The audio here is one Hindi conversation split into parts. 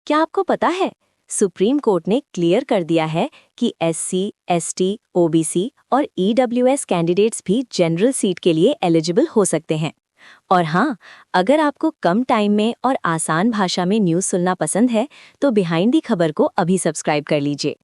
क्या आपको पता है, सुप्रीम कोर्ट ने क्लियर कर दिया है कि एससी, एसटी, ओबीसी और ईडब्ल्यूएस कैंडिडेट्स भी जनरल सीट के लिए एलिजिबल हो सकते हैं। और हाँ, अगर आपको कम टाइम में और आसान भाषा में न्यूज़ सुनना पसंद है तो बिहाइंड दी खबर को अभी सब्सक्राइब कर लीजिए।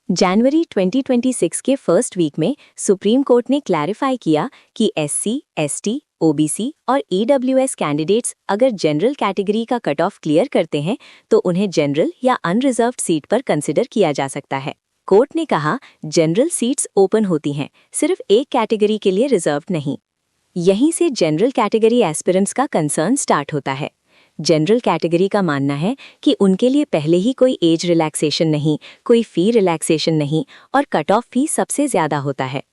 जनवरी 2026 के फर्स्ट वीक में सुप्रीम कोर्ट ने क्लैरिफाई किया कि एससी, एसटी, ओबीसी और ईडब्ल्यूएस कैंडिडेट्स अगर जनरल कैटेगरी का कट ऑफ क्लियर करते हैं तो उन्हें जनरल या अनरिजर्व्ड सीट पर कंसिडर किया जा सकता है। कोर्ट ने कहा, जनरल सीट्स ओपन होती हैं, सिर्फ एक कैटेगरी के लिए रिजर्व्ड नहीं। यहीं से जनरल कैटेगरी एस्पिरेंट्स का कंसर्न स्टार्ट होता है। जनरल कैटेगरी का मानना है कि उनके लिए पहले ही कोई एज रिलैक्सेशन नहीं, कोई फी रिलैक्सेशन नहीं और कट ऑफ फी सबसे ज्यादा होता है।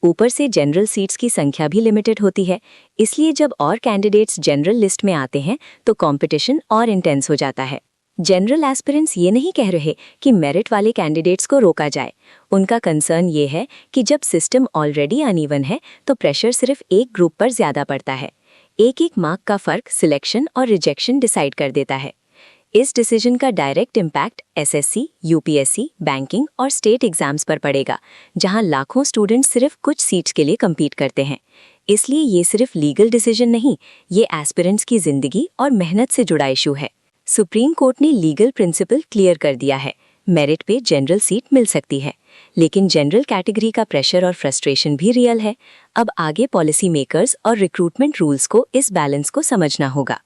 ऊपर से जनरल सीट्स की संख्या भी लिमिटेड होती है, इसलिए जब और कैंडिडेट्स जनरल लिस्ट में आते हैं तो कंपटीशन और इंटेंस हो जाता है। जनरल एस्पिरेंट्स ये नहीं कह रहे कि मेरिट वाले कैंडिडेट्स को रोका जाए। उनका कंसर्न ये है कि जब सिस्टम ऑलरेडी अनइवन है तो प्रेशर सिर्फ एक ग्रुप पर ज्यादा पड़ता है। एक मार्क का फर्क सिलेक्शन और रिजेक्शन डिसाइड कर देता है। इस डिसीजन का direct impact SSC, UPSC, banking और स्टेट एग्जाम्स पर पड़ेगा, जहां लाखों स्टूडेंट्स सिर्फ कुछ सीट्स के लिए कम्पीट करते हैं। इसलिए ये सिर्फ लीगल डिसीजन नहीं, ये एस्पिरेंट्स की जिंदगी और मेहनत से जुड़ा इशू है। सुप्रीम कोर्ट ने लीगल प्रिंसिपल क्लियर कर दिया है, मेरिट पे जनरल सीट मिल सकती है, लेकिन जनरल कैटेगरी का प्रेशर और फ्रस्ट्रेशन भी रियल है। अब आगे पॉलिसी मेकर्स और रिक्रूटमेंट रूल्स को इस बैलेंस को समझना होगा।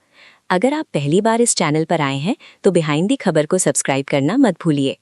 अगर आप पहली बार इस चैनल पर आए हैं तो बिहाइंड दी खबर को सब्सक्राइब करना मत भूलिए।